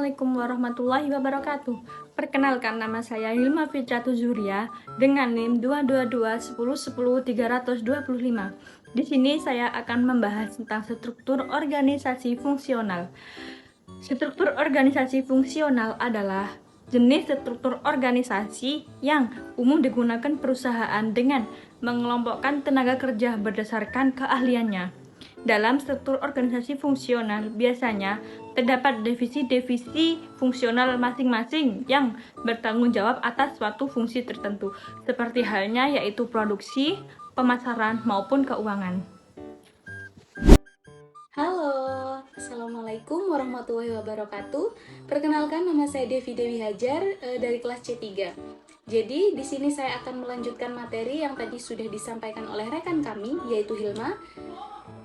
Assalamualaikum warahmatullahi wabarakatuh. Perkenalkan, nama saya Hilma Fitratu Zuria dengan NIM 222-1010-325. Di sini saya akan membahas tentang struktur organisasi fungsional. Struktur organisasi fungsional adalah jenis struktur organisasi yang umum digunakan perusahaan dengan mengelompokkan tenaga kerja berdasarkan keahliannya. Dalam struktur organisasi fungsional, biasanya terdapat divisi-divisi fungsional masing-masing yang bertanggung jawab atas suatu fungsi tertentu, seperti halnya yaitu produksi, pemasaran, maupun keuangan. Halo, Assalamualaikum warahmatullahi wabarakatuh. Perkenalkan, nama saya Devi Hajar dari kelas C3. Jadi, di sini saya akan melanjutkan materi yang tadi sudah disampaikan oleh rekan kami, yaitu Hilma.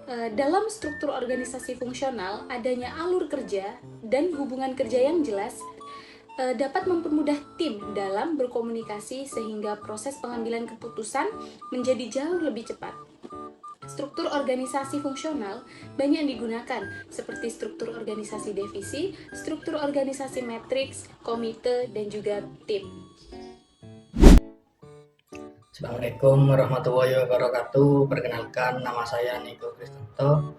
Dalam struktur organisasi fungsional, adanya alur kerja dan hubungan kerja yang jelas dapat mempermudah tim dalam berkomunikasi sehingga proses pengambilan keputusan menjadi jauh lebih cepat. Struktur organisasi fungsional banyak digunakan, seperti struktur organisasi divisi, struktur organisasi matriks, komite, dan juga tim. Assalamualaikum warahmatullahi wabarakatuh. Perkenalkan, nama saya Niko Kristanto,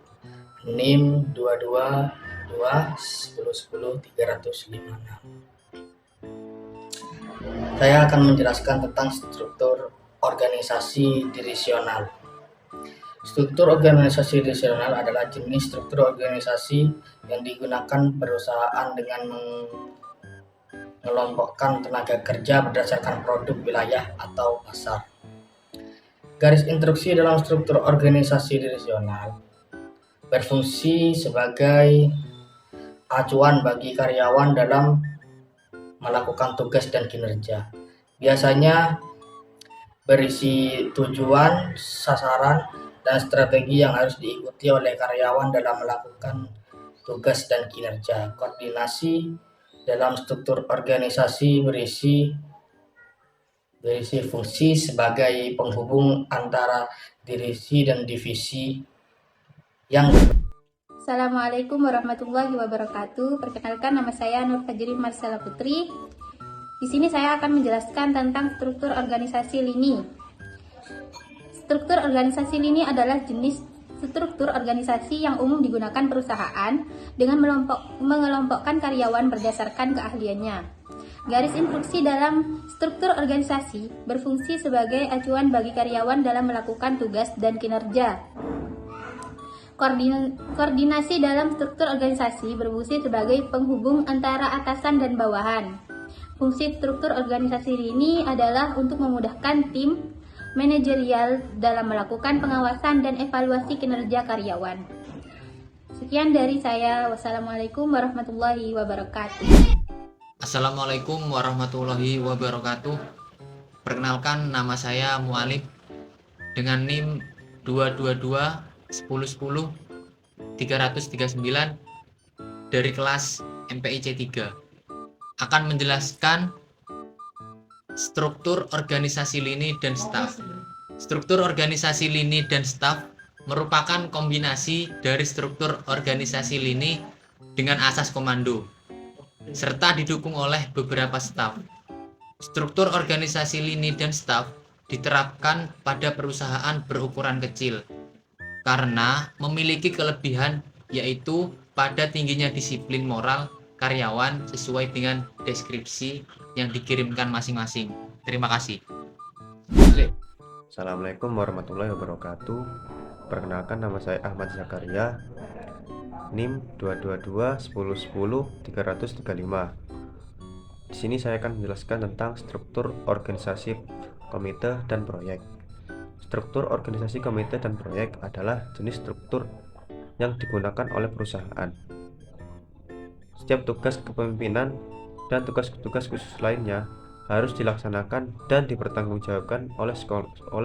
NIM 222-1010-356. Saya akan menjelaskan tentang struktur organisasi dirisional. Struktur organisasi dirisional adalah jenis struktur organisasi yang digunakan perusahaan dengan mengelompokkan tenaga kerja berdasarkan produk, wilayah, atau pasar. Garis instruksi dalam struktur organisasi dirisional berfungsi sebagai acuan bagi karyawan dalam melakukan tugas dan kinerja. Biasanya berisi tujuan, sasaran, dan strategi yang harus diikuti oleh karyawan dalam melakukan tugas dan kinerja. Koordinasi dalam struktur organisasi berisi fungsi sebagai penghubung antara divisi dan divisi yang Assalamualaikum warahmatullahi wabarakatuh. Perkenalkan, nama saya Nur Fajri Marsala Putri. Di sini saya akan menjelaskan tentang struktur organisasi lini. Struktur organisasi lini adalah jenis struktur organisasi yang umum digunakan perusahaan dengan mengelompokkan karyawan berdasarkan keahliannya. Garis instruksi dalam struktur organisasi berfungsi sebagai acuan bagi karyawan dalam melakukan tugas dan kinerja. Koordinasi dalam struktur organisasi berfungsi sebagai penghubung antara atasan dan bawahan. Fungsi struktur organisasi ini adalah untuk memudahkan tim manajerial dalam melakukan pengawasan dan evaluasi kinerja karyawan. Sekian dari saya. Wassalamualaikum warahmatullahi wabarakatuh. Assalamualaikum warahmatullahi wabarakatuh. Perkenalkan, nama saya Mualib dengan NIM 222-1010-339 dari kelas MPI C3. Akan menjelaskan struktur organisasi lini dan staf. Struktur organisasi lini dan staf merupakan kombinasi dari struktur organisasi lini dengan asas komando, serta didukung oleh beberapa staf. Struktur organisasi lini dan staf diterapkan pada perusahaan berukuran kecil karena memiliki kelebihan, yaitu pada tingginya disiplin moral karyawan sesuai dengan deskripsi yang dikirimkan masing-masing. Terima kasih. Assalamualaikum warahmatullahi wabarakatuh. Perkenalkan, nama saya Ahmad Zakaria, NIM 222-1010-335. Di sini saya akan menjelaskan tentang struktur organisasi komite dan proyek. Struktur organisasi komite dan proyek adalah jenis struktur yang digunakan oleh perusahaan. Setiap tugas kepemimpinan dan tugas-tugas khusus lainnya harus dilaksanakan dan dipertanggungjawabkan oleh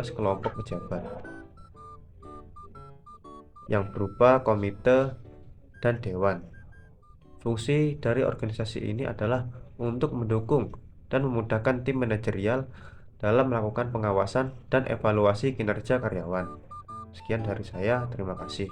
sekelompok pejabat yang berupa komite dan dewan. Fungsi dari organisasi ini adalah untuk mendukung dan memudahkan tim manajerial dalam melakukan pengawasan dan evaluasi kinerja karyawan. Sekian dari saya, terima kasih.